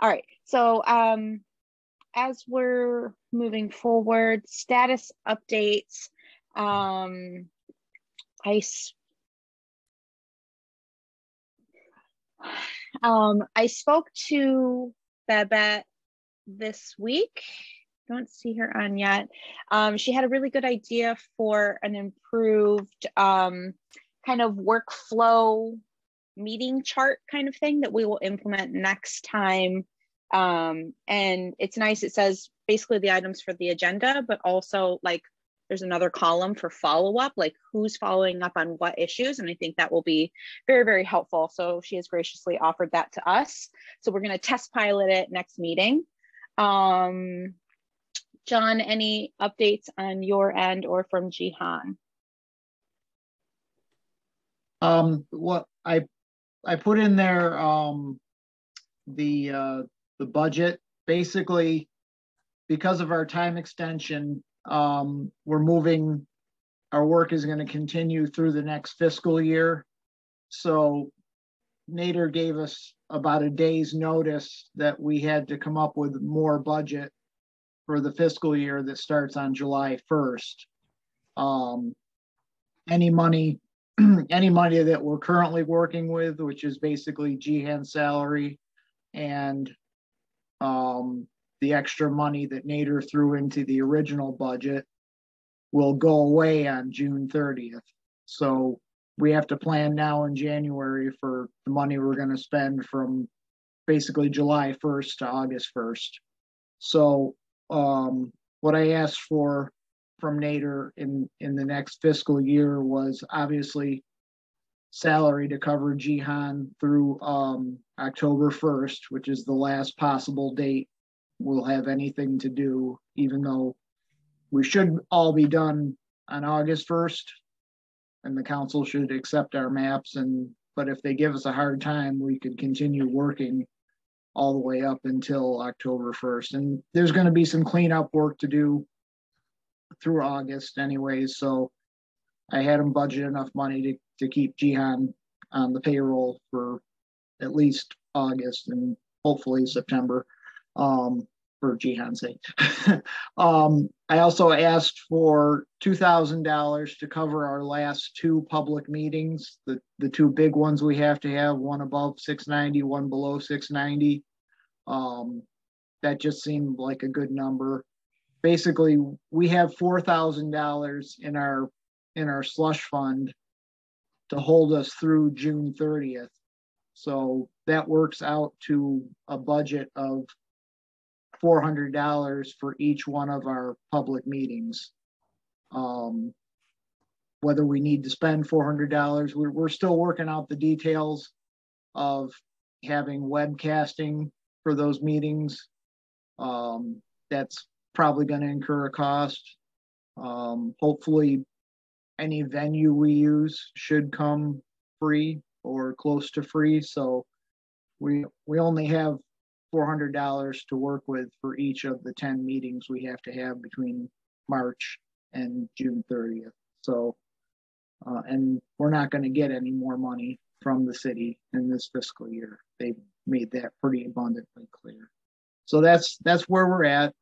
All right. So as we're moving forward, status updates. I spoke to Babette this week. Don't see her on yet. She had a really good idea for an improved kind of workflow meeting chart kind of thing that we will implement next time. And it's nice. It says basically the items for the agenda, but also like there's another column for follow-up, like who's following up on what issues. And I think that will be very, very helpful. So she has graciously offered that to us. So we're going to test pilot it next meeting. John, any updates on your end or from Jihan? What I put in there the budget. Basically, because of our time extension, we're moving. Our work is going to continue through the next fiscal year. So Nader gave us about a day's notice that we had to come up with more budget for the fiscal year that starts on July 1st. Any money that we're currently working with, which is basically Jihan's salary and the extra money that Nader threw into the original budget, will go away on June 30th. So we have to plan now in January for the money we're going to spend from basically July 1st to August 1st. So what I asked for from Nader in the next fiscal year was obviously salary to cover Jihan through October 1st, which is the last possible date we'll have anything to do, even though we should all be done on August 1st and the council should accept our maps. But if they give us a hard time, we could continue working all the way up until October 1st. And there's going to be some cleanup work to do through August anyways. So I had them budget enough money to keep Jihan on the payroll for at least August and hopefully September, for Jihan's sake. I also asked for $2,000 to cover our last two public meetings, the two big ones we have to have, one above 690, one below 690. That just seemed like a good number. Basically, we have $4,000 in our slush fund to hold us through June 30th. So that works out to a budget of $400 for each one of our public meetings. Whether we need to spend $400, we're still working out the details of having webcasting for those meetings. That's probably going to incur a cost. Hopefully any venue we use should come free or close to free. So we only have $400 to work with for each of the 10 meetings we have to have between March and June 30th. So, and we're not going to get any more money from the city in this fiscal year. They've made that pretty abundantly clear. So that's where we're at.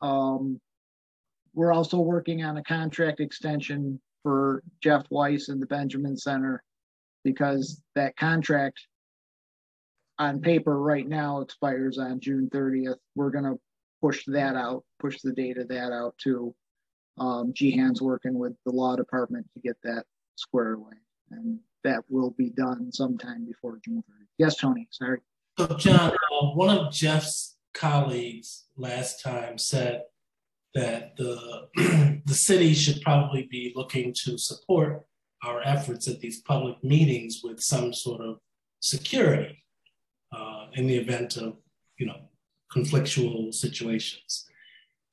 We're also working on a contract extension for Jeff Weiss and the Benjamin Center, because that contract on paper right now expires on June 30th. We're going to push that out, push the date of that out to Jihan's working with the law department to get that squared away. And that will be done sometime before June 30th. Yes, Tony, sorry. So John, one of Jeff's colleagues last time said that the city should probably be looking to support our efforts at these public meetings with some sort of security in the event of, conflictual situations.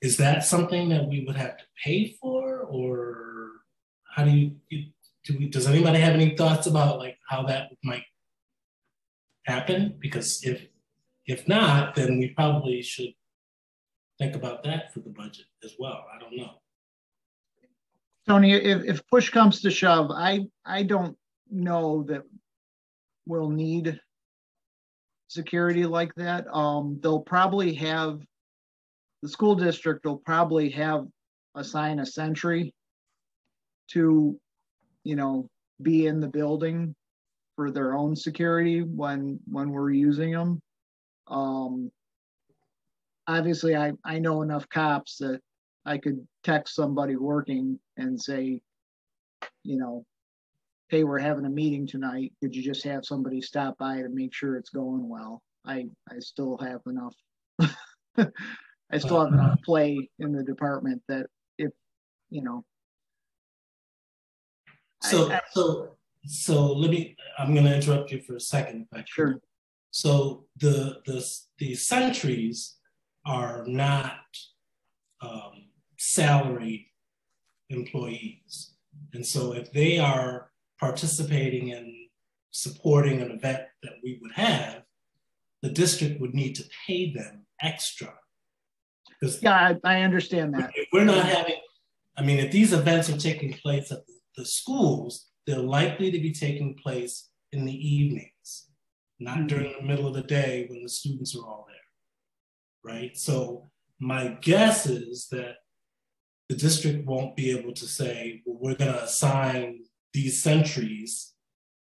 Is that something that we would have to pay for, or how does anybody have any thoughts about like how that might happen? Because if not, then we probably should think about that for the budget as well. I don't know. Tony, if push comes to shove, I don't know that we'll need security like that. They'll probably have, the school district will probably assign a sentry to, be in the building for their own security when we're using them. Obviously, I know enough cops that I could text somebody working and say, hey, we're having a meeting tonight. Could you just have somebody stop by to make sure it's going well? I still have enough. I still have enough play in the department that if, So let me, I'm going to interrupt you for a second. Sure. So the sentries are not salaried employees. And so if they are participating in supporting an event that we would have, the district would need to pay them extra. Yeah, I understand that. If we're not having, if these events are taking place at the schools, they're likely to be taking place in the evenings, not during the middle of the day when the students are all there, right? So my guess is that the district won't be able to say, well, we're going to assign these sentries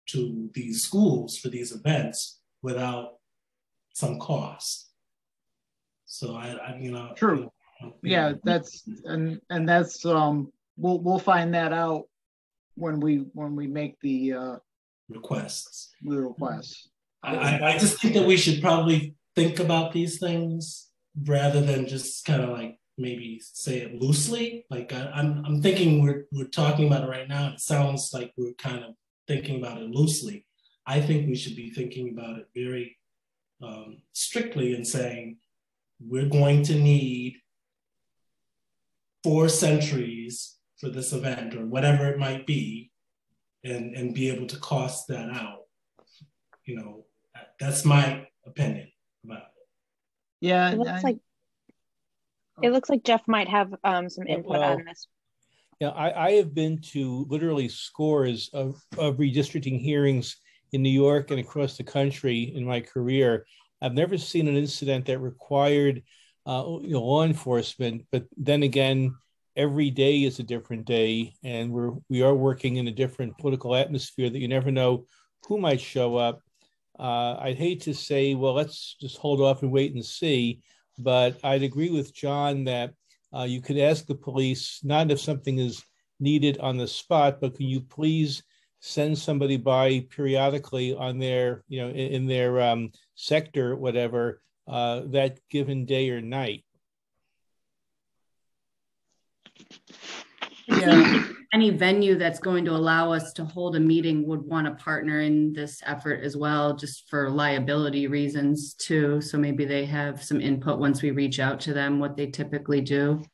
to these schools for these events without some cost. So True. Yeah, that's and that's we'll find that out when we make the requests. I just think that we should probably think about these things rather than just kind of like maybe say it loosely. Like I'm thinking we're talking about it right now. It sounds like we're kind of thinking about it loosely. I think we should be thinking about it very strictly and saying we're going to need 4 sentries for this event or whatever it might be, and be able to cost that out. That's my opinion about it. Yeah, it looks like Jeff might have some input on this. Yeah, I have been to literally scores of redistricting hearings in New York and across the country in my career. I've never seen an incident that required law enforcement, but then again, every day is a different day, and we are working in a different political atmosphere that you never know who might show up. I'd hate to say, well, let's just hold off and wait and see, but I'd agree with John that you could ask the police, not if something is needed on the spot, but can you please send somebody by periodically on their, in their sector, whatever, that given day or night. It seems like any venue that's going to allow us to hold a meeting would want to partner in this effort as well, just for liability reasons too. So maybe they have some input once we reach out to them, what they typically do.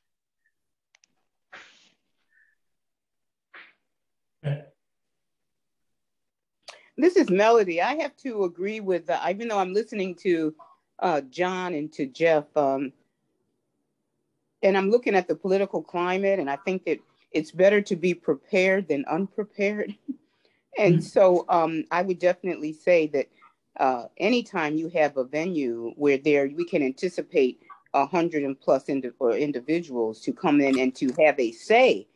This is Melody. I have to agree with, even though I'm listening to John and to Jeff, and I'm looking at the political climate, and I think that it's better to be prepared than unprepared. And so I would definitely say that anytime you have a venue where we can anticipate 100 and plus individuals to come in and to have a say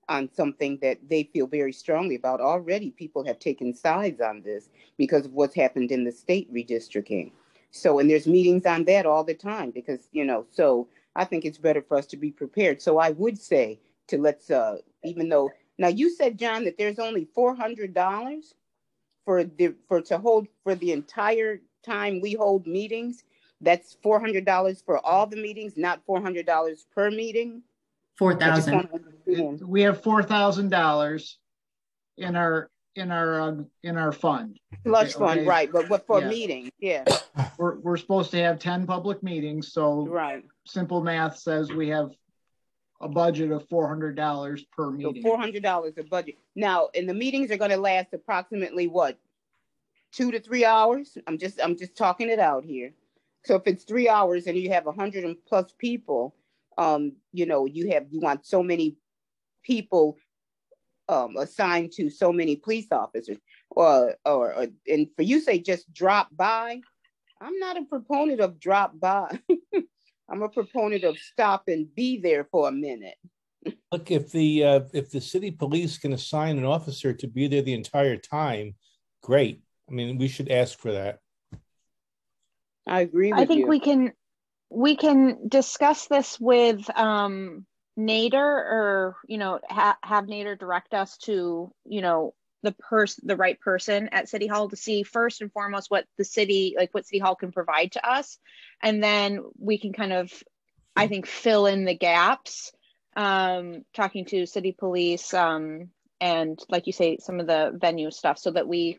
on something that they feel very strongly about. Already people have taken sides on this because of what's happened in the state redistricting. So, and there's meetings on that all the time because, so I think it's better for us to be prepared. So I would say to let's, even though, now you said, John, that there's only $400 for the entire time we hold meetings. That's $400 for all the meetings, not $400 per meeting. 4,000. We have $4,000 in our fund. Slush fund, right? But what for meetings? Yeah. We're supposed to have 10 public meetings, so right. Simple math says we have a budget of $400 per meeting. So $400 a budget. Now, and the meetings are going to last approximately what, 2 to 3 hours? I'm just talking it out here. So if it's 3 hours and you have 100 and plus people, you want so many people assigned to so many police officers, or and for you say just drop by, I'm not a proponent of drop by. I'm a proponent of stop and be there for a minute. Look, if the city police can assign an officer to be there the entire time, great. I mean, we should ask for that. I agree with you. I think we can discuss this with Nader, or have Nader direct us to the right person at City Hall to see first and foremost what City Hall can provide to us, and then we can kind of, I think, fill in the gaps, talking to city police, and like you say, some of the venue stuff, so that we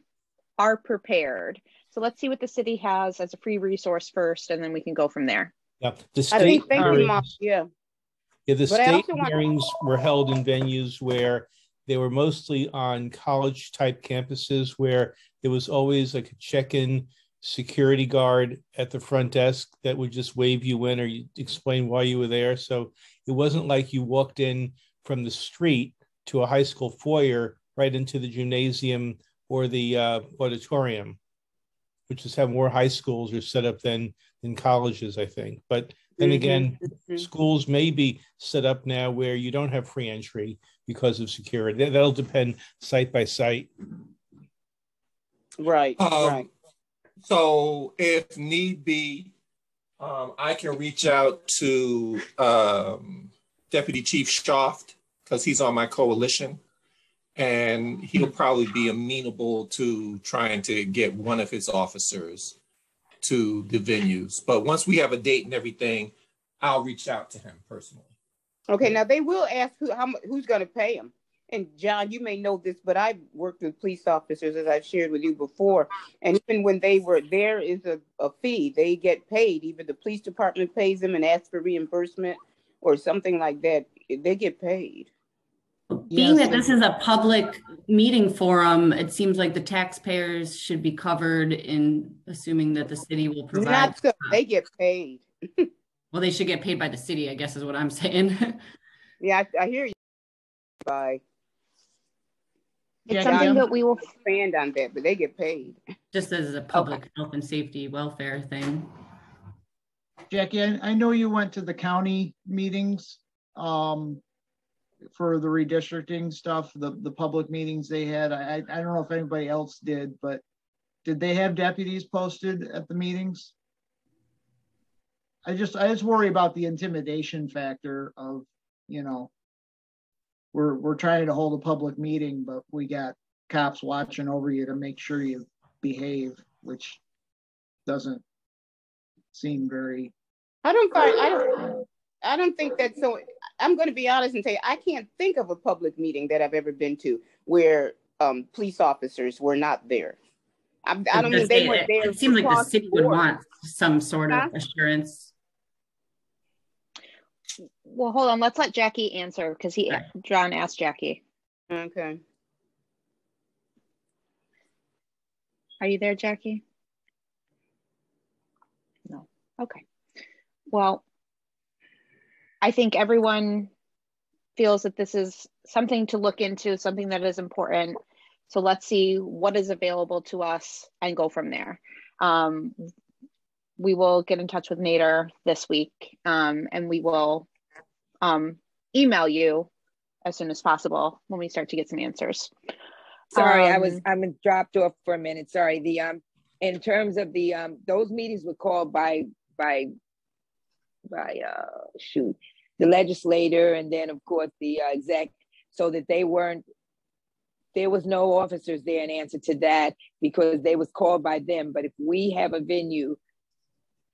are prepared. So let's see what the city has as a free resource first, and then we can go from there. Yeah, the state hearings, yeah. Yeah, the state hearings were held in venues where they were mostly on college type campuses, where there was always like a check-in security guard at the front desk that would just wave you in, or you explain why you were there. So it wasn't like you walked in from the street to a high school foyer right into the gymnasium or the auditorium, which is how more high schools are set up than colleges, I think. But then again, schools may be set up now where you don't have free entry because of security. That'll depend site by site. Right, right. So if need be, I can reach out to Deputy Chief Shoft, because he's on my coalition, and he'll probably be amenable to trying to get one of his officers to the venues. But once we have a date and everything, I'll reach out to him personally. Okay, now they will ask who's going to pay him. And John, you may know this, but I've worked with police officers, as I've shared with you before. And even when there is a fee, they get paid. Either the police department pays them and asks for reimbursement or something like that. They get paid. Being that this is a public meeting forum, it seems like the taxpayers should be covered, in assuming that the city will provide. Not so, they get paid. Well, they should get paid by the city, I guess is what I'm saying. Yeah, I hear you. Bye. It's something that we will expand on that, but they get paid. Just as a public health and safety welfare thing. Jackie, I know you went to the county meetings for the redistricting stuff, the public meetings they had. I don't know if anybody else did, but did they have deputies posted at the meetings? I just worry about the intimidation factor of, we're trying to hold a public meeting, but we got cops watching over you to make sure you behave, which doesn't seem very. I don't think that's so. I'm going to be honest and say I can't think of a public meeting that I've ever been to where police officers were not there. I don't mean they weren't there. It seems like the city would want some sort of assurance. Well, hold on. Let's let Jackie answer, because John asked Jackie. Okay. Are you there, Jackie? No. Okay. Well, I think everyone feels that this is something to look into, something that is important. So let's see what is available to us and go from there. We will get in touch with Nader this week, and we will email you as soon as possible when we start to get some answers. Sorry, I'm dropped off for a minute. Sorry. In terms of those meetings were called by the legislator, and then of course the exec, so that there was no officers there in answer to that, because they was called by them. But if we have a venue,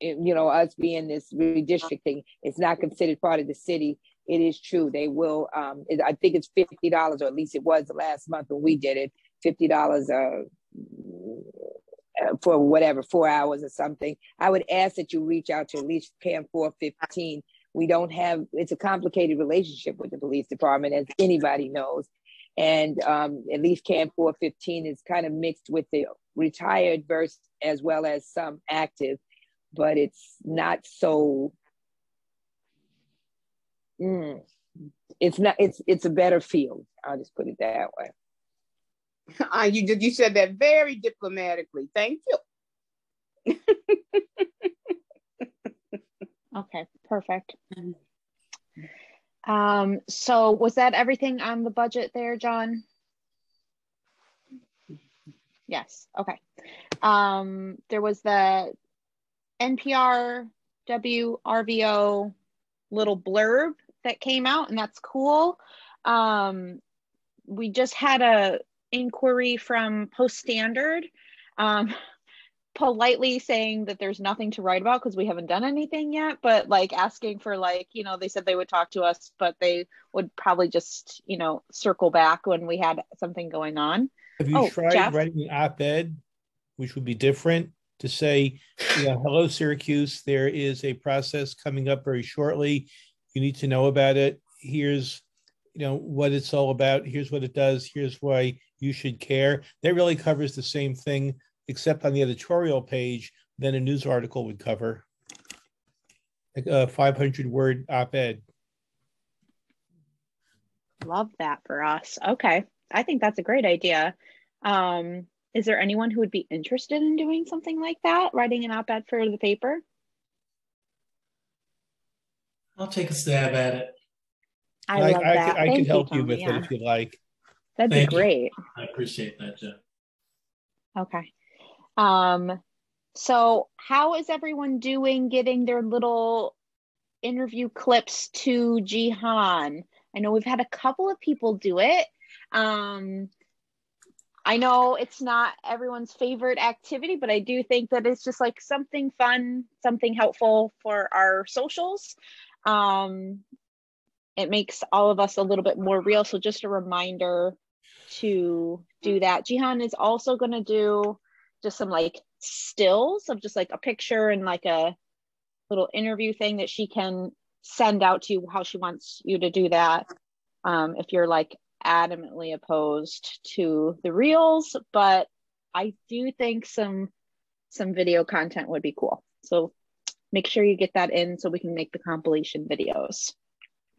us being this redistricting, it's not considered part of the city. It is true. They will, I think it's $50, or at least it was the last month when we did it, $50 for whatever, 4 hours or something. I would ask that you reach out to at least CAM 415. It's a complicated relationship with the police department, as anybody knows. And at least CAM 415 is kind of mixed with the retired verse as well as some active, but it's not so, it's a better field. I'll just put it that way. You said that very diplomatically. Thank you. Okay, perfect. So was that everything on the budget there, John? Yes, okay. There was the NPR WRVO little blurb that came out, and that's cool. We just had a inquiry from Post Standard, politely saying that there's nothing to write about because we haven't done anything yet, but like asking for, like, you know, they said they would talk to us, but they would probably just, you know, circle back when we had something going on. Have you tried Jeff? writing an op-ed, which would be different, to say, you know, hello, Syracuse, there is a process coming up very shortly. You need to know about it. Here's, you know, what it's all about. Here's what it does. Here's why you should care. That really covers the same thing, except on the editorial page than a news article would cover. Like a 500-word op-ed. Love that for us. Okay. I think that's a great idea. Is there anyone who would be interested in doing something like that, writing an op-ed for the paper? I'll take a stab at it. I love that. I can help you Tony. with it if you like. That'd Thank be you. great. I appreciate that, Jeff. Okay. So how is everyone doing getting their little interview clips to Jihan? I know we've had a couple of people do it. I know it's not everyone's favorite activity, but I do think that it's just like something fun, something helpful for our socials. It makes all of us a little bit more real. So just a reminder to do that. Jihan is also going to do just some like stills of just like a picture and like a little interview thing that she can send out to you how she wants you to do that. If you're like adamantly opposed to the reels, but I do think some video content would be cool. So make sure you get that in so we can make the compilation videos.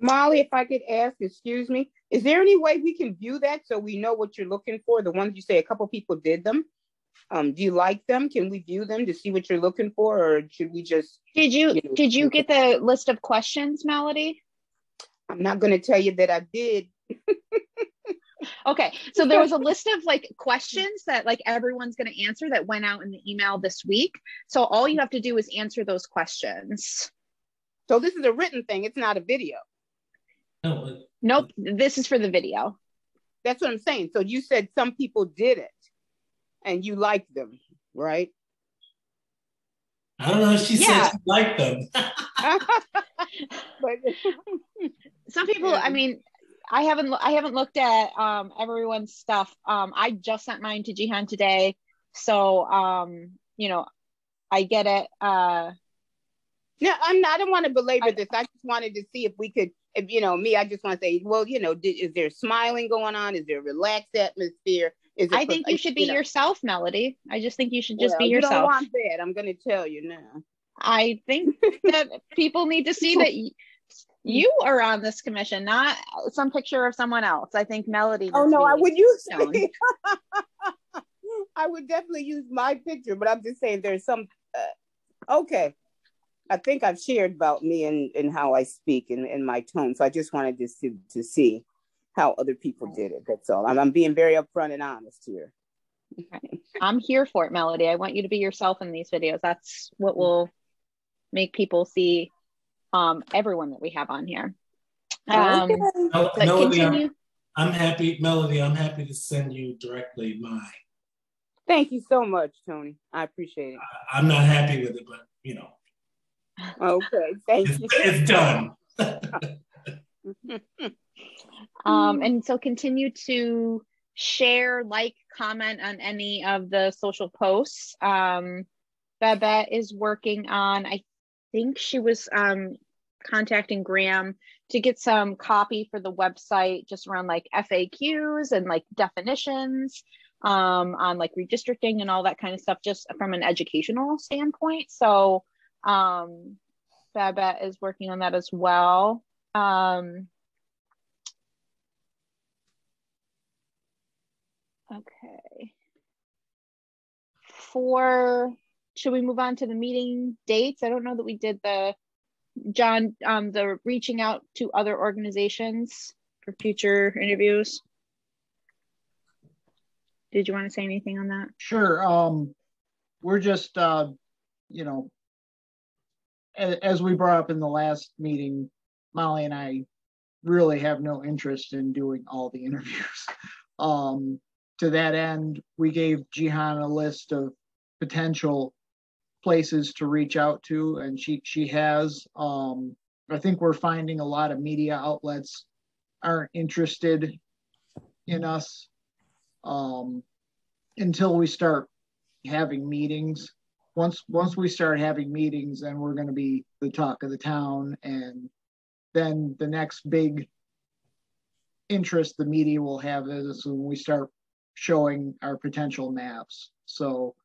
Molly, if I could ask, excuse me, is there any way we can view that so we know what you're looking for? The ones you say a couple people did them. Do you like them? Can we view them to see what you're looking for, or should we just? Did you get the list of questions, Melody? I'm not going to tell you that I did. Okay, so there was a list of like questions that like everyone's going to answer that went out in the email this week. So all you have to do is answer those questions. So this is a written thing. It's not a video. No, nope, this is for the video. That's what I'm saying. So you said some people did it and you liked them, right? I don't know if she said she liked them. But some people, yeah. I mean, I haven't looked at everyone's stuff. I just sent mine to Jihan today. So you know, I get it. No, I don't want to belabor this. I just wanted to see if we could, if you know me, I just want to say, well, you know, is there smiling going on? Is there a relaxed atmosphere? I think you should be yourself, Melody. I just think you should just be yourself. You don't want that. I'm going to tell you now. I think that people need to see that you are on this commission, not some picture of someone else. I think Melody. Oh no, I would use. I would definitely use my picture, but I'm just saying there's some. Okay. I think I've shared about me and how I speak and my tone. So I just wanted to see how other people did it. That's all. I'm being very upfront and honest here. Okay. I'm here for it, Melody. I want you to be yourself in these videos. That's what will make people see everyone that we have on here. Melody, I'm happy. Melody, I'm happy to send you directly mine. Thank you so much, Tony. I appreciate it. I'm not happy with it, but you know. Okay, thank you. It's done. And so continue to share, like, comment on any of the social posts. Babette is working on, I think she was contacting Graham to get some copy for the website just around like FAQs and like definitions on like redistricting and all that kind of stuff, just from an educational standpoint. So Babette is working on that as well. Okay. For should we move on to the meeting dates? I don't know that we did the, John, the reaching out to other organizations for future interviews. Did you want to say anything on that? Sure. We're just, you know, as we brought up in the last meeting, Molly and I really have no interest in doing all the interviews. To that end, we gave Jihan a list of potential places to reach out to, and she has. I think we're finding a lot of media outlets aren't interested in us until we start having meetings. Once we start having meetings, then we're going to be the talk of the town, and then the next big interest the media will have is when we start showing our potential maps. So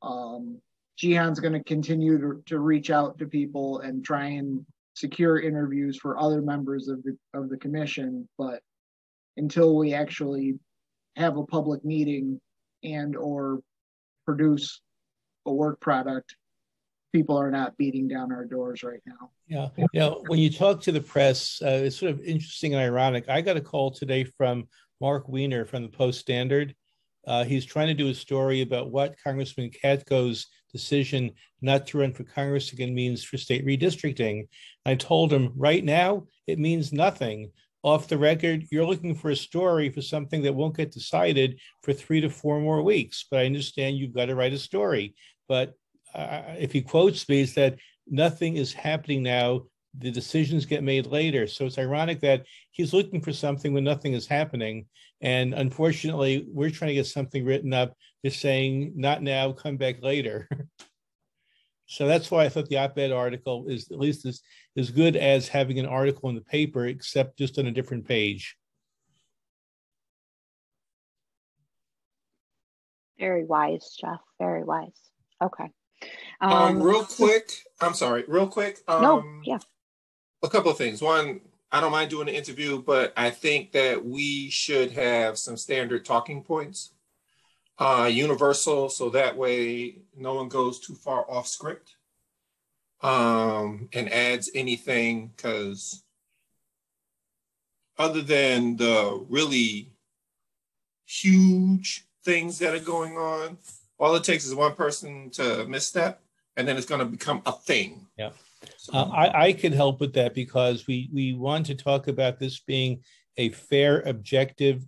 Jihan's going to continue to reach out to people and try and secure interviews for other members of the commission, but until we actually have a public meeting and or produce a work product, people are not beating down our doors right now. Yeah, you know, when you talk to the press, it's sort of interesting and ironic. I got a call today from Mark Weiner from the Post-Standard. He's trying to do a story about what Congressman Katko's decision not to run for Congress again means for state redistricting. I told him right now, it means nothing. Off the record, you're looking for a story for something that won't get decided for 3 to 4 more weeks. But I understand you've got to write a story. But if he quotes me, it's that nothing is happening now. The decisions get made later. So it's ironic that he's looking for something when nothing is happening. And unfortunately, we're trying to get something written up. They're saying, not now, come back later. So that's why I thought the op-ed article is at least as good as having an article in the paper, except just on a different page. Very wise, Jeff. Very wise. Okay. Real quick. I'm sorry. Real quick. No. Yeah. A couple of things. One, I don't mind doing an interview, but I think that we should have some standard talking points, universal, so that way no one goes too far off script and adds anything, because other than the really huge things that are going on, all it takes is one person to misstep, and then it's going to become a thing. Yeah. I could help with that because we want to talk about this being a fair, objective,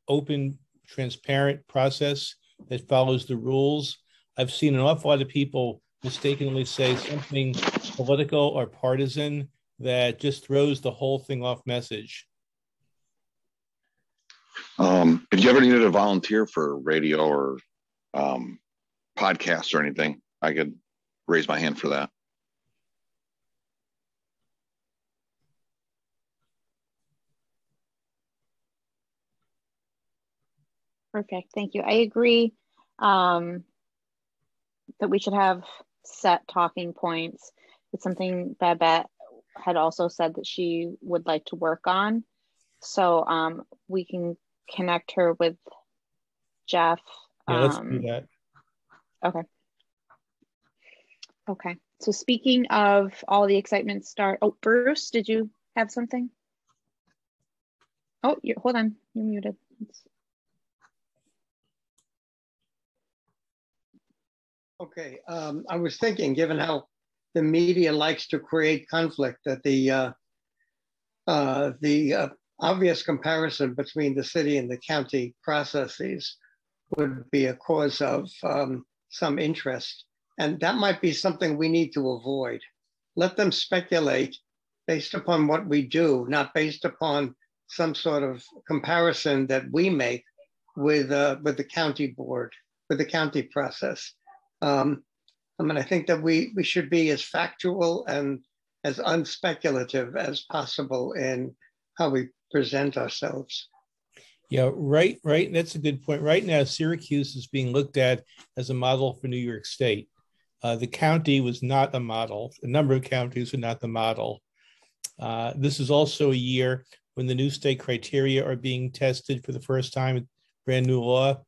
open, transparent process that follows the rules. I've seen an awful lot of people mistakenly say something political or partisan that just throws the whole thing off message. If you ever needed a volunteer for radio or podcasts or anything, I could raise my hand for that. Perfect. Thank you. I agree that we should have set talking points. It's something Babette had also said that she would like to work on. So we can connect her with Jeff. Yeah, let's do that. Okay. Okay. So speaking of all the excitement start, oh, Bruce, did you have something? Oh, hold on, you're muted. Okay, I was thinking, given how the media likes to create conflict, that the obvious comparison between the city and the county processes would be a cause of some interest. And that might be something we need to avoid. Let them speculate based upon what we do, not based upon some sort of comparison that we make with the county board, with the county process. I mean, I think that we should be as factual and as unspeculative as possible in how we present ourselves. Yeah, right. That's a good point. Right now, Syracuse is being looked at as a model for New York State. The county was not a model. A number of counties are not the model. This is also a year when the new state criteria are being tested for the first time, brand new law.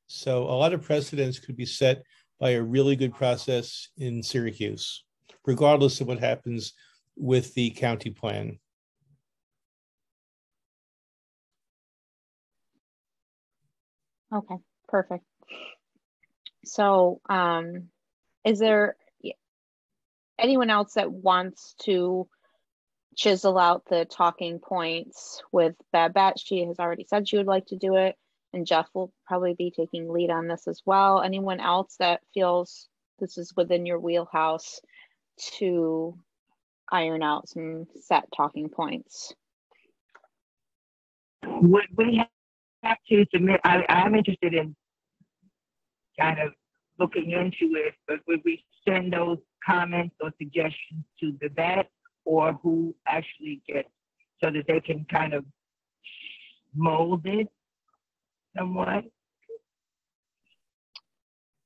So a lot of precedents could be set by a really good process in Syracuse, regardless of what happens with the county plan. Okay, perfect. So is there anyone else that wants to chisel out the talking points with Babette? She has already said she would like to do it, and Jeff will probably be taking lead on this as well. Anyone else that feels this is within your wheelhouse to iron out some set talking points? Would we have to submit? I'm interested in kind of looking into it, but would we send those comments or suggestions to the vet, or who actually gets, so that they can kind of mold it somewhat?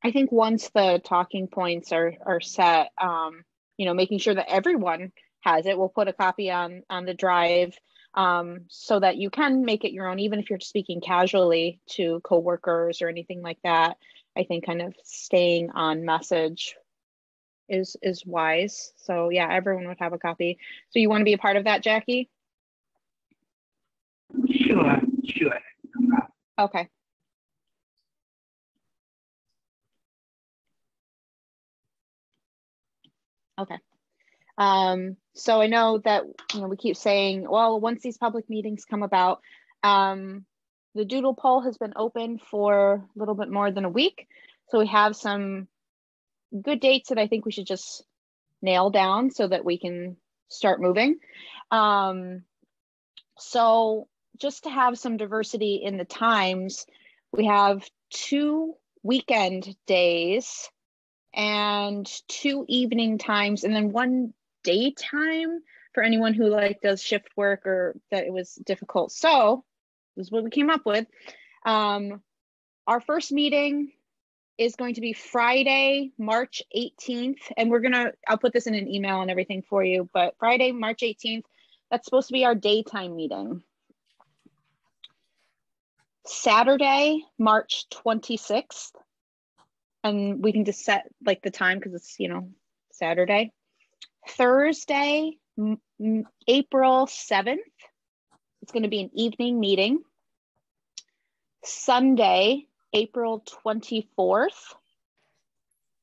I think once the talking points are set, you know, making sure that everyone has it. We'll put a copy on the drive so that you can make it your own, even if you're speaking casually to coworkers or anything like that. I think kind of staying on message is wise. So yeah, everyone would have a copy. So you want to be a part of that, Jackie? Sure. Okay. Okay. So I know that, you know, we keep saying, well, once these public meetings come about, the doodle poll has been open for a little bit more than a week. So we have some good dates that I think we should just nail down so that we can start moving. So just to have some diversity in the times, we have 2 weekend days and 2 evening times, and then 1 daytime for anyone who like does shift work or that it was difficult. So this is what we came up with. Our first meeting is going to be Friday, March 18th. And I'll put this in an email and everything for you, but Friday, March 18th, that's supposed to be our daytime meeting. Saturday, March 26th. And we can just set like the time because it's, you know, Saturday. Thursday, April 7th. It's going to be an evening meeting. Sunday, April 24th,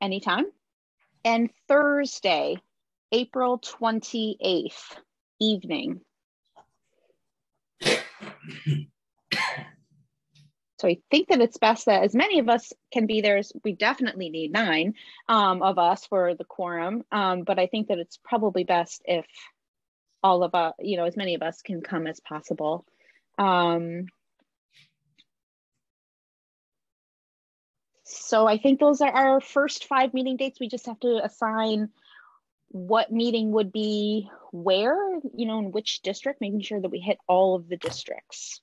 anytime. And Thursday, April 28th, evening. So I think that it's best that as many of us can be there. We definitely need 9 of us for the quorum, but I think that it's probably best if all of us, you know, as many of us can come as possible. So I think those are our first 5 meeting dates. We just have to assign what meeting would be where, you know, in which district, making sure that we hit all of the districts.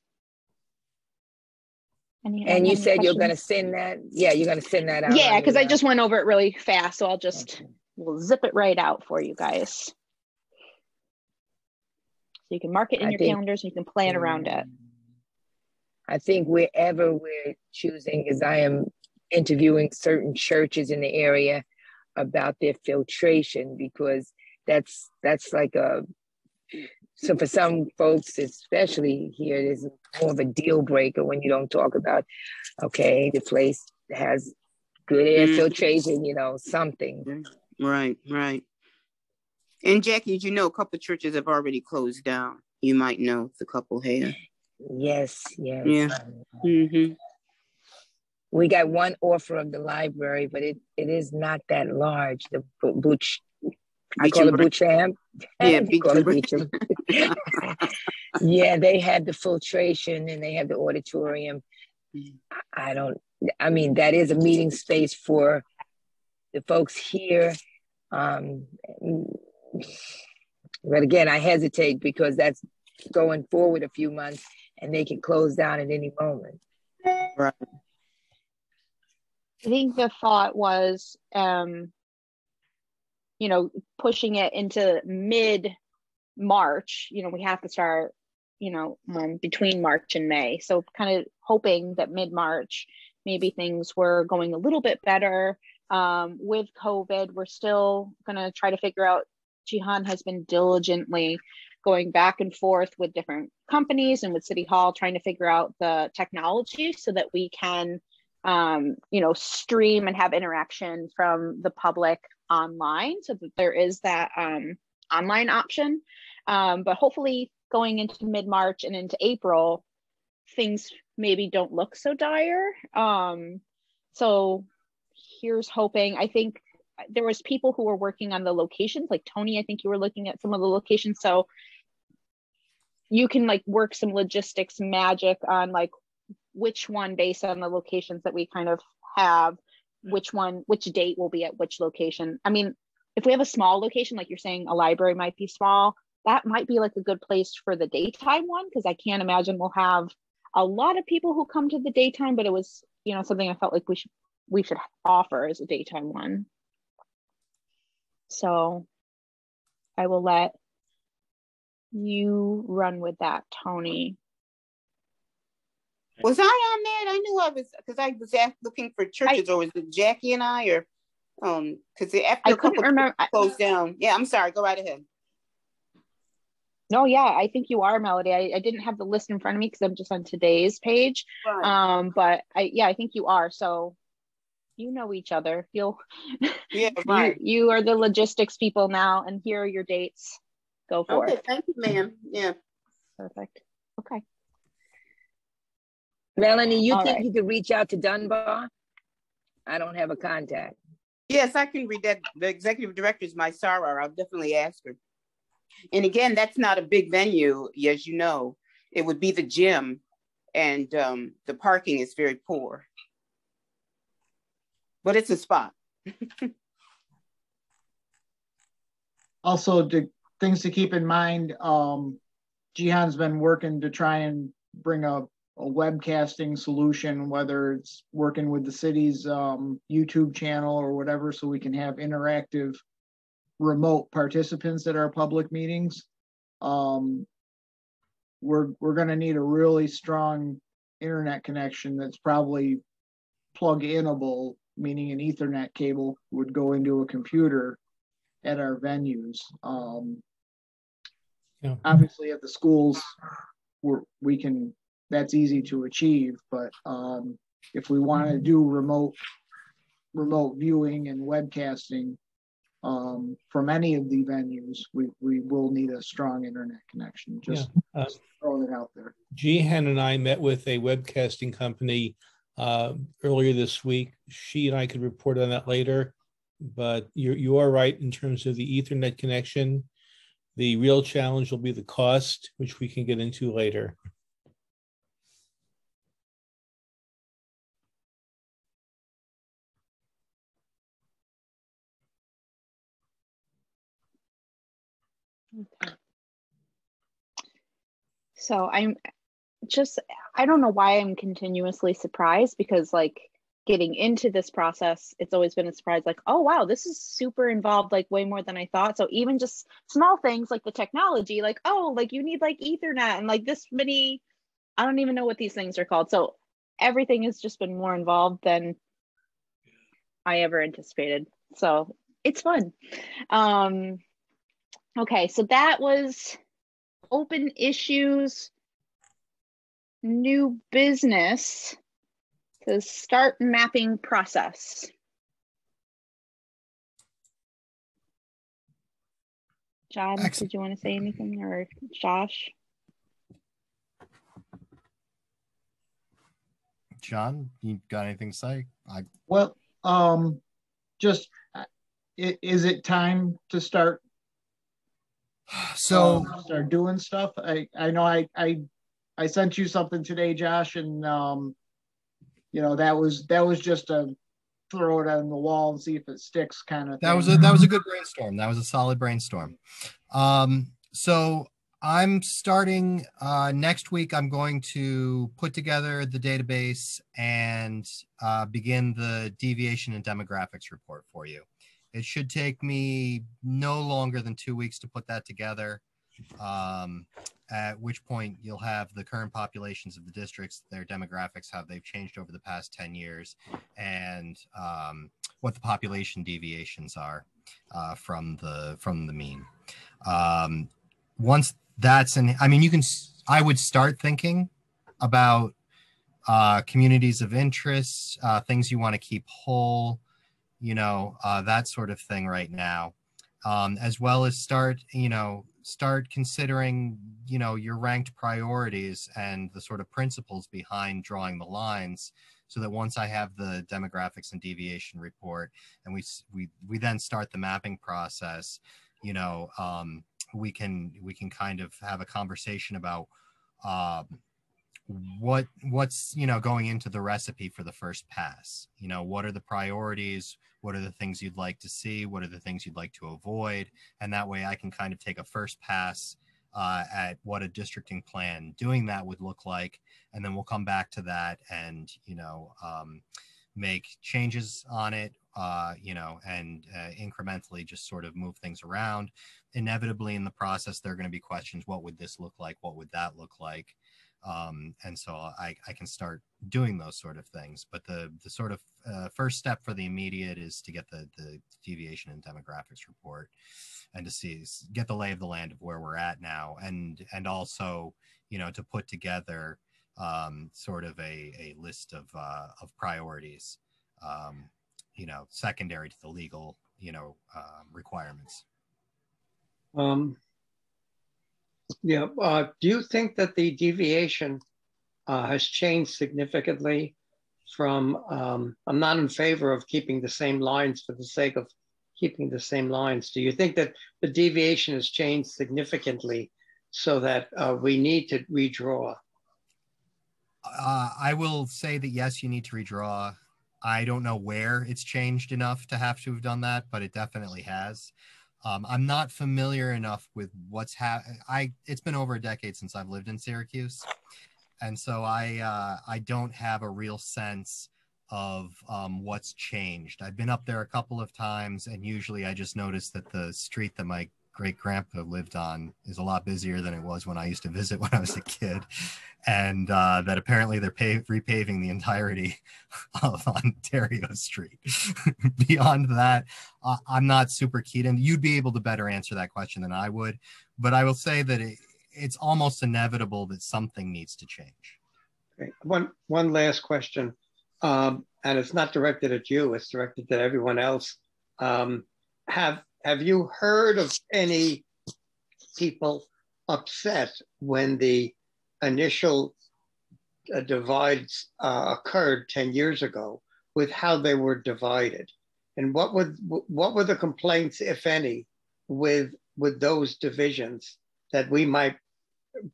And you said you're going to send that? Yeah, you're going to send that out. Yeah, because I just went over it really fast. So I'll just, we'll zip it right out for you guys. So you can mark it in your calendars and you can plan around it. I think wherever we're choosing, as I am interviewing certain churches in the area about their filtration, because that's like so for some folks, especially here, it is more of a deal breaker when you don't talk about, okay, the place has good air filtration, you know, something. Right. And Jackie, you know, a couple of churches have already closed down. You might know the couple here. Yes. Yeah. We got one offer of the library, but it is not that large. The Butch, I call it Butcham. Yeah, call it Butcham. Yeah, they had the filtration and they have the auditorium. I mean, that is a meeting space for the folks here. But again, I hesitate because that's going forward a few months and they can close down at any moment. Right. I think the thought was, you know, pushing it into mid-March. You know, we have to start, you know, between March and May. So kind of hoping that mid-March, maybe things were going a little bit better. With COVID, we're still going to try to figure out. Jihan has been diligently going back and forth with different companies and with City Hall, trying to figure out the technology so that we can, stream and have interaction from the public online, so that there is that online option. But hopefully going into mid-March and into April, things maybe don't look so dire. So here's hoping. I think there was people who were working on the locations, like Tony, I think you were looking at some of the locations. So you can like work some logistics magic on like which one, based on the locations that we kind of have, which date will be at which location. I mean, if we have a small location, like you're saying, a library might be small, that might be like a good place for the daytime one, because I can't imagine we'll have a lot of people who come to the daytime, but it was, something I felt like we should offer as a daytime one. So I will let you run with that, Tony. Was I on that? I knew I was, because I was looking for churches, or was it Jackie and I, or because after a couple remember closed down. Yeah, I'm sorry. Go right ahead. No, yeah, I think you are, Melody. I didn't have the list in front of me because I'm just on today's page. Right. But I think you are. So you know each other. Yeah, right. You are the logistics people now, and here are your dates. Go for it. Thank you, ma'am. Yeah. Perfect. Okay. Melanie, you think you could reach out to Dunbar? I don't have a contact. Yes, I can read that. The executive director is my Sarah. I'll definitely ask her. And again, that's not a big venue, as you know. It would be the gym, and the parking is very poor. But it's a spot. Also, things to keep in mind, Jihan's been working to try and bring a webcasting solution, whether it's working with the city's YouTube channel or whatever, so we can have interactive remote participants at our public meetings. We're going to need a really strong internet connection that's probably plug-inable, meaning an Ethernet cable would go into a computer at our venues. Obviously at the schools, that's easy to achieve, but if we want to do remote viewing and webcasting from any of the venues, we will need a strong internet connection. Just throwing it out there. Jihan and I met with a webcasting company earlier this week. She and I could report on that later, but you are right in terms of the Ethernet connection. The real challenge will be the cost, which we can get into later. Okay. So I don't know why I'm continuously surprised, because like getting into this process, it's always been a surprise, like, oh wow, this is super involved, like way more than I thought. So even just small things like the technology, like, oh, like you need like Ethernet and like this many, I don't even know what these things are called. So everything has just been more involved than I ever anticipated. So it's fun. Okay, so that was open issues, new business, the start mapping process. John, did you want to say anything, or Josh? John, you got anything to say? Well, just is it time to start? Start doing stuff. I know I sent you something today, Josh, and that was just a throw it on the wall and see if it sticks kind of thing. That was a good brainstorm. That was a solid brainstorm. So I'm starting next week. I'm going to put together the database and begin the deviation and demographics report for you. It should take me no longer than 2 weeks to put that together, at which point you'll have the current populations of the districts, their demographics, how they've changed over the past 10 years, and what the population deviations are from the mean. Once that's in, I mean, I would start thinking about communities of interest, things you want to keep whole, that sort of thing right now, as well as start considering, your ranked priorities and the sort of principles behind drawing the lines, so that once I have the demographics and deviation report and we then start the mapping process, we can kind of have a conversation about what's going into the recipe for the first pass. What are the priorities, what are the things you'd like to see, what are the things you'd like to avoid, and that way I can kind of take a first pass at what a districting plan doing that would look like, and then we'll come back to that and make changes on it, and incrementally just sort of move things around. Inevitably in the process there are going to be questions: what would this look like, what would that look like? And so I can start doing those sort of things. But the sort of first step for the immediate is to get the deviation and demographics report, and to get the lay of the land of where we're at now, and also to put together sort of a list of priorities, secondary to the legal requirements. Yeah. Do you think that the deviation has changed significantly from, I'm not in favor of keeping the same lines for the sake of keeping the same lines. Do you think that the deviation has changed significantly so that we need to redraw? I will say that yes, you need to redraw. I don't know where it's changed enough to have to have done that, but it definitely has. I'm not familiar enough with what's it's been over a decade since I've lived in Syracuse. And so I don't have a real sense of what's changed. I've been up there a couple of times, and usually I just notice that the street that my great-grandpa lived on is a lot busier than it was when I used to visit when I was a kid. And that apparently they're repaving the entirety of Ontario Street. Beyond that, I'm not super keyed in. You'd be able to better answer that question than I would. But I will say that it's almost inevitable that something needs to change. Okay. One last question, and it's not directed at you, it's directed at everyone else. Have you heard of any people upset when the initial divides occurred 10 years ago with how they were divided? And what were the complaints, if any, with those divisions that we might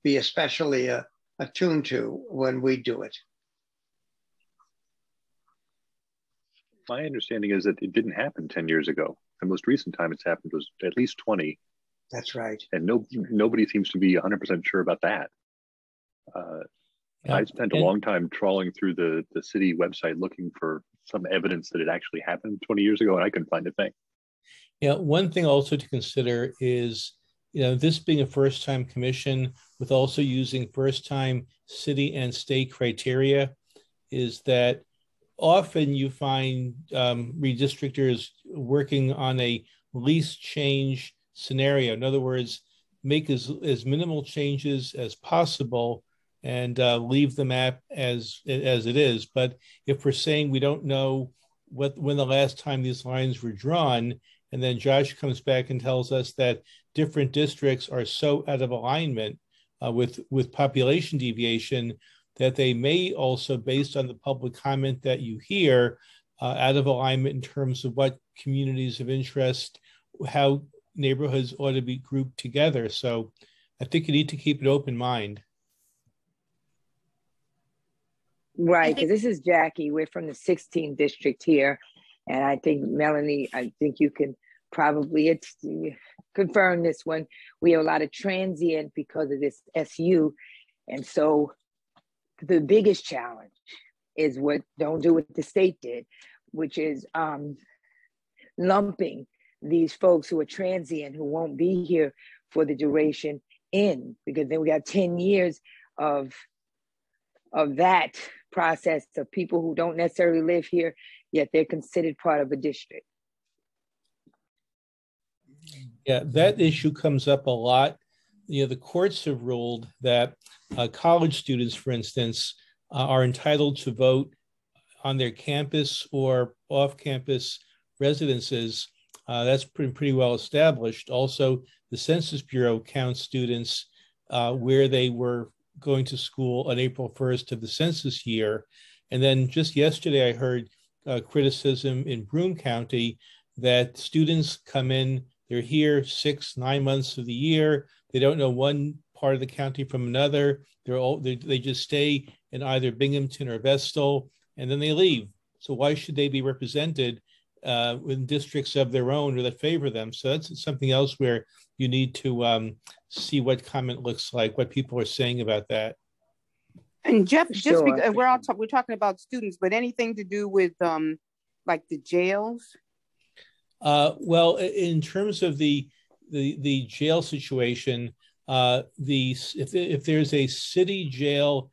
be especially attuned to when we do it? My understanding is that it didn't happen 10 years ago. The most recent time it's happened was at least 20. That's right. And nobody seems to be 100% sure about that. I spent a long time trawling through the city website looking for some evidence that it actually happened 20 years ago, and I couldn't find a thing. Yeah, one thing also to consider is, this being a first-time commission with also using first-time city and state criteria, is that often you find redistrictors working on a least change scenario. In other words, make as minimal changes as possible and leave the map as it is. But if we're saying we don't know when the last time these lines were drawn, and then Josh comes back and tells us that different districts are so out of alignment with population deviation that they may also, based on the public comment that you hear, out of alignment in terms of what communities of interest, how neighborhoods ought to be grouped together. So I think you need to keep an open mind. Right, because this is Jackie. We're from the 16th district here. And I think, Melanie, I think you can probably confirm this one. We have a lot of transient because of this SU. And so the biggest challenge is don't do what the state did, which is lumping these folks who are transient, who won't be here for the duration in, because then we got 10 years of that process of people who don't necessarily live here yet they're considered part of a district. Yeah, that issue comes up a lot. You know, the courts have ruled that college students, for instance, are entitled to vote on their campus or off-campus residences. That's pretty well established. Also, the Census Bureau counts students where they were going to school on April 1st of the census year. And then just yesterday, I heard criticism in Broome County that students come in, they're here 6-9 months of the year. They don't know one part of the county from another. They just stay in either Binghamton or Vestal, and then they leave. So why should they be represented in districts of their own or that favor them? So that's something else where you need to see what comment looks like, what people are saying about that. And Jeff, just Sure. because we're talking about students, but anything to do with like the jails? Well, in terms of the jail situation, if there's a city jail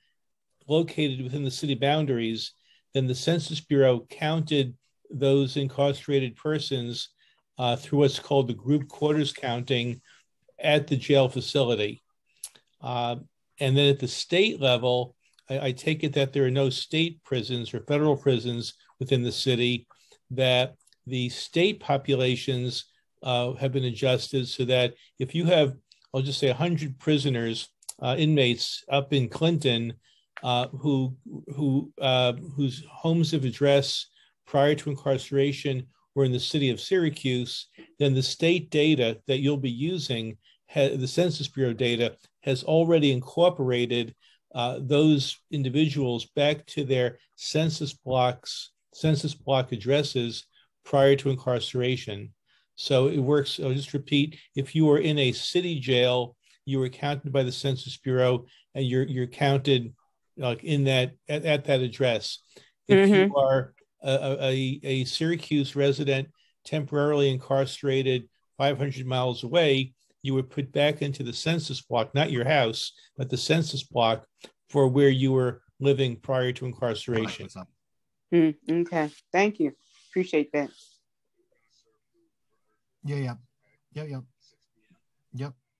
located within the city boundaries, then the Census Bureau counted those incarcerated persons through what's called the group quarters counting at the jail facility. And then at the state level, I take it that there are no state prisons or federal prisons within the city, that the state populations have been adjusted so that if you have, I'll just say 100 prisoners, inmates up in Clinton whose homes of address prior to incarceration were in the city of Syracuse, then the state data that you'll be using, the Census Bureau data, has already incorporated those individuals back to their census block addresses prior to incarceration. So it works. I'll just repeat: if you are in a city jail, you were counted by the Census Bureau, and you're counted like in that at that address. If you are a Syracuse resident temporarily incarcerated 500 miles away, you would put back into the census block, not your house, but the census block for where you were living prior to incarceration. Okay, thank you. Appreciate that. Yep.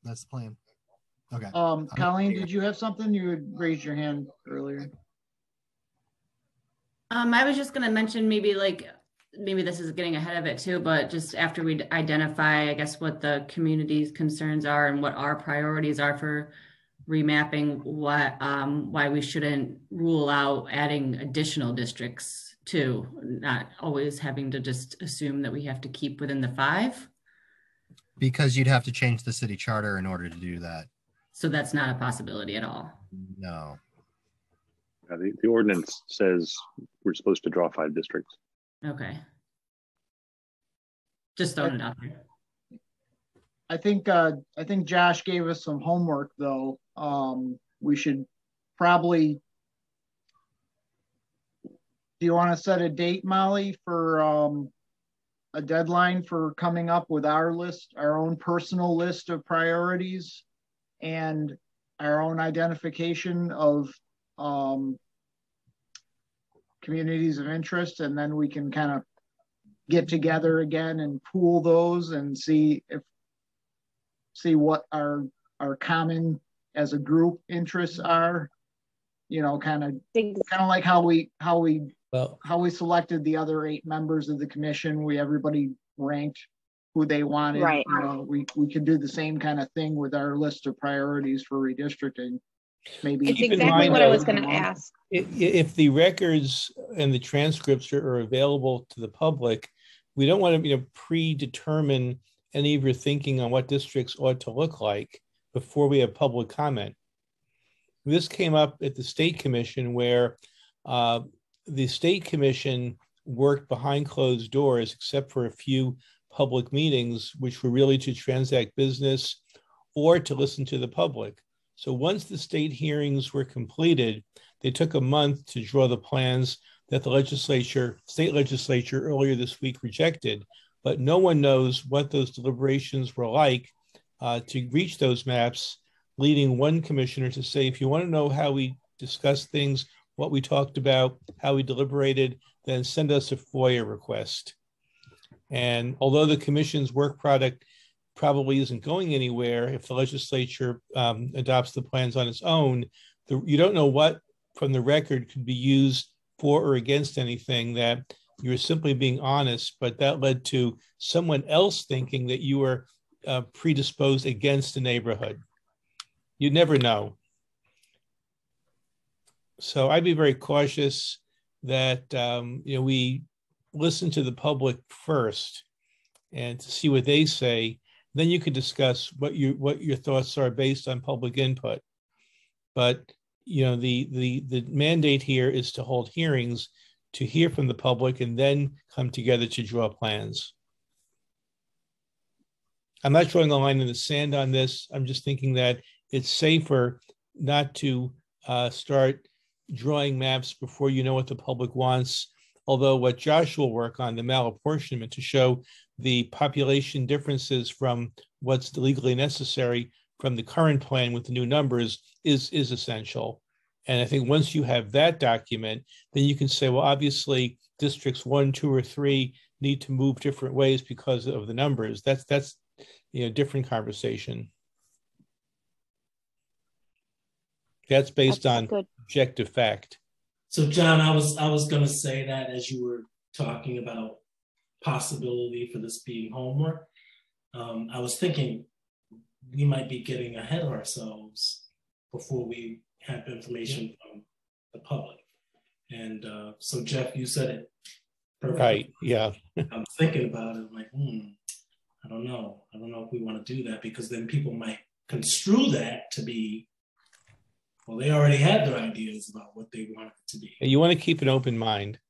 That's the plan. Okay. Colleen, did you have something? You had raised your hand earlier. I was just going to mention maybe this is getting ahead of it too, but just after we identify, I guess, what the community's concerns are and what our priorities are for remapping, why we shouldn't rule out adding additional districts too, not always having to just assume that we have to keep within the 5. Because you'd have to change the city charter in order to do that. So that's not a possibility at all. No. The ordinance says we're supposed to draw 5 districts. Okay. Just throwing it out there. I think Josh gave us some homework though. We should probably. Do you want to set a date, Molly, for a deadline for coming up with our list, our own personal list of priorities and our own identification of communities of interest, and then we can kind of get together again and pool those and see what our common as a group interests are. You know, kind of like how we selected the other 8 members of the commission. Everybody ranked who they wanted. Right. You know, we could do the same kind of thing with our list of priorities for redistricting. Maybe it's exactly what I was going to ask. If the records and the transcripts are available to the public, we don't want to predetermine any of your thinking on what districts ought to look like before we have public comment. This came up at the State Commission, where the State Commission worked behind closed doors, except for a few public meetings, which were really to transact business or to listen to the public. So once the state hearings were completed, they took a month to draw the plans that the state legislature earlier this week rejected. But no one knows what those deliberations were like to reach those maps, leading one commissioner to say, if you want to know how we discuss things what we talked about, how we deliberated, then send us a FOIA request. And although the commission's work product probably isn't going anywhere, if the legislature adopts the plans on its own, you don't know what from the record could be used for or against anything, that you were simply being honest, but that led to someone else thinking that you were predisposed against the neighborhood. You never know. So I'd be very cautious that we listen to the public first and to see what they say. Then you can discuss what your thoughts are based on public input. But the mandate here is to hold hearings, to hear from the public, and then come together to draw plans. I'm not drawing a line in the sand on this. I'm just thinking that it's safer not to start drawing maps before you know what the public wants. Although what Josh will work on, the malapportionment, to show the population differences from what's legally necessary from the current plan with the new numbers is essential. And I think once you have that document, then you can say, well, obviously districts 1, 2, or 3 need to move different ways because of the numbers. That's different conversation. That's based on objective fact. So John, I was going to say that as you were talking about possibility for this being homework, I was thinking we might be getting ahead of ourselves before we have information from the public. And so Jeff, you said it perfectly. Right, yeah. I'm thinking about it, I'm like, I don't know if we want to do that, because then people might construe that to be, well, they already had their ideas about what they want it to be. And you want to keep an open mind.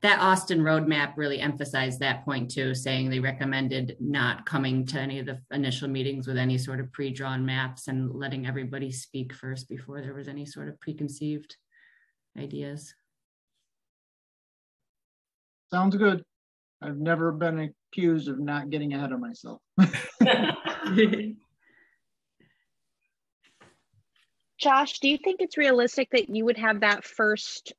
That Austin roadmap really emphasized that point too, saying they recommended not coming to any of the initial meetings with any sort of pre-drawn maps and letting everybody speak first before there was any sort of preconceived ideas. Sounds good. I've never been accused of not getting ahead of myself. Josh, do you think it's realistic that you would have that first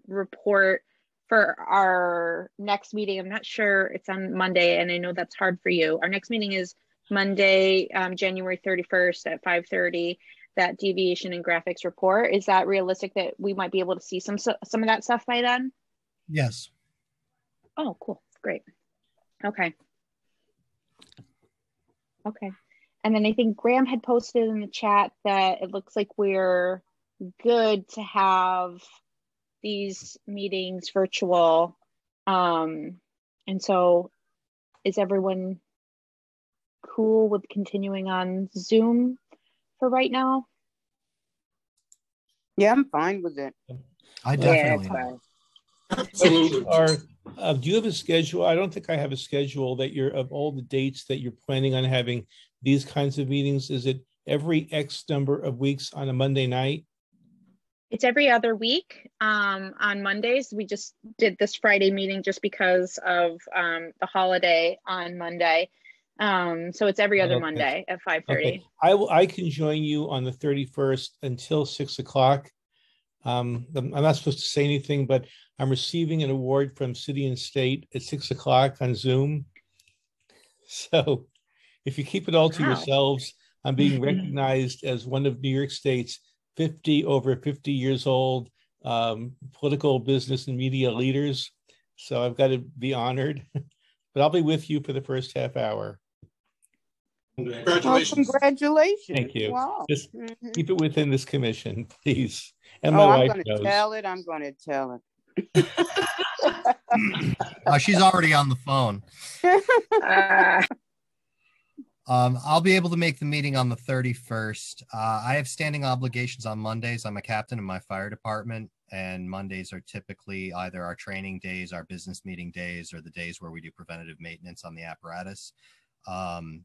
report for our next meeting? I'm not sure, it's on Monday, and I know that's hard for you. Our next meeting is Monday, January 31st at 5:30, that deviation and graphics report. Is that realistic that we might be able to see some of that stuff by then? Yes. Oh, cool, great. Okay. And then I think Graham had posted in the chat that it looks like we're good to have these meetings virtual. And so is everyone cool with continuing on Zoom for right now? Yeah, I'm fine with it. I definitely am. Do you have a schedule? I don't think I have a schedule that of all the dates that you're planning on having these kinds of meetings. Is it every X number of weeks on a Monday night? It's every other week on Mondays. We just did this Friday meeting just because of the holiday on Monday. So it's every other Monday at 5:30. Okay. I can join you on the 31st until 6 o'clock. I'm not supposed to say anything, but I'm receiving an award from City and State at 6 o'clock on Zoom. So if you keep it all to yourselves, I'm being recognized as one of New York State's over 50 years old political, business, and media leaders. So I've got to be honored, but I'll be with you for the first half hour. Congratulations. Well, congratulations. Thank you. Wow. Just keep it within this commission, please. And my wife knows. I'm going to tell it. She's already on the phone. I'll be able to make the meeting on the 31st. I have standing obligations on Mondays. I'm a captain in my fire department, and Mondays are typically either our training days, our business meeting days, or the days where we do preventative maintenance on the apparatus.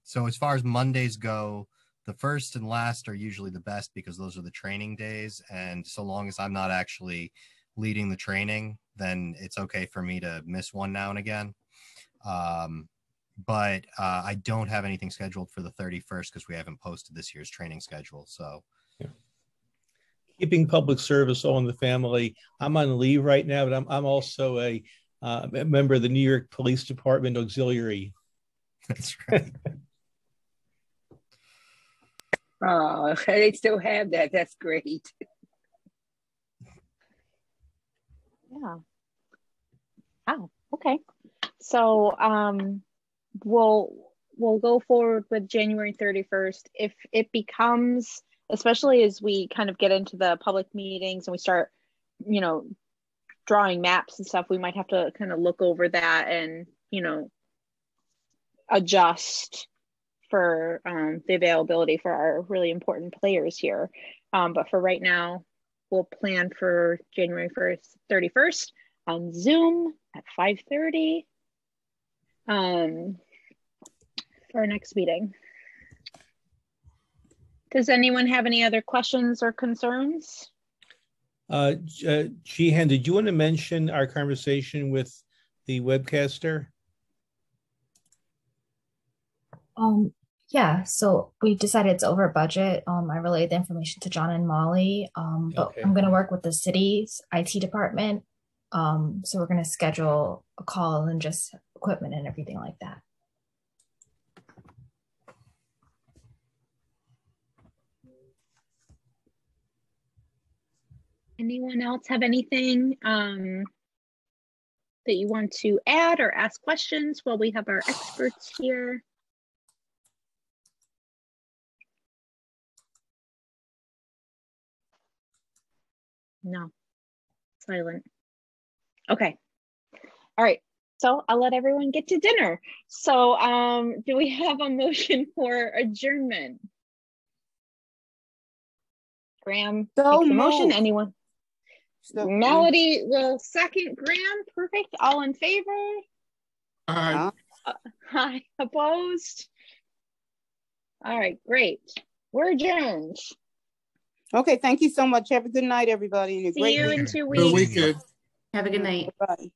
So as far as Mondays go, the first and last are usually the best because those are the training days. And so long as I'm not actually leading the training, then it's okay for me to miss one now and again. But I don't have anything scheduled for the 31st because we haven't posted this year's training schedule. So, keeping public service all in the family. I'm on leave right now, but I'm also a member of the New York Police Department Auxiliary. That's right. Oh, they still have that. That's great. Yeah. Oh, okay. So we'll go forward with January 31st. If it becomes, especially as we kind of get into the public meetings and we start, you know, drawing maps and stuff, we might have to kind of look over that and, you know, adjust for the availability for our really important players here. But for right now, we'll plan for January 31st on Zoom at 5:30 for our next meeting. Does anyone have any other questions or concerns? Jihan, did you want to mention our conversation with the webcaster? Yeah, so we decided it's over budget. I relayed the information to John and Molly, but Okay. I'm going to work with the city's IT department. So we're going to schedule a call and just equipment and everything like that. Anyone else have anything that you want to add or ask questions while we have our experts here? No, silent. Okay. All right. So I'll let everyone get to dinner. So do we have a motion for adjournment? Graham So makes a motion. moved. Anyone? So Melody will second. Graham, perfect. All in favor? Aye. Aye. Opposed? All right, great. We're adjourned. Okay, thank you so much. Have a good night, everybody. And a See great you week. in 2 Good weeks. weekend. Have a good night. Bye.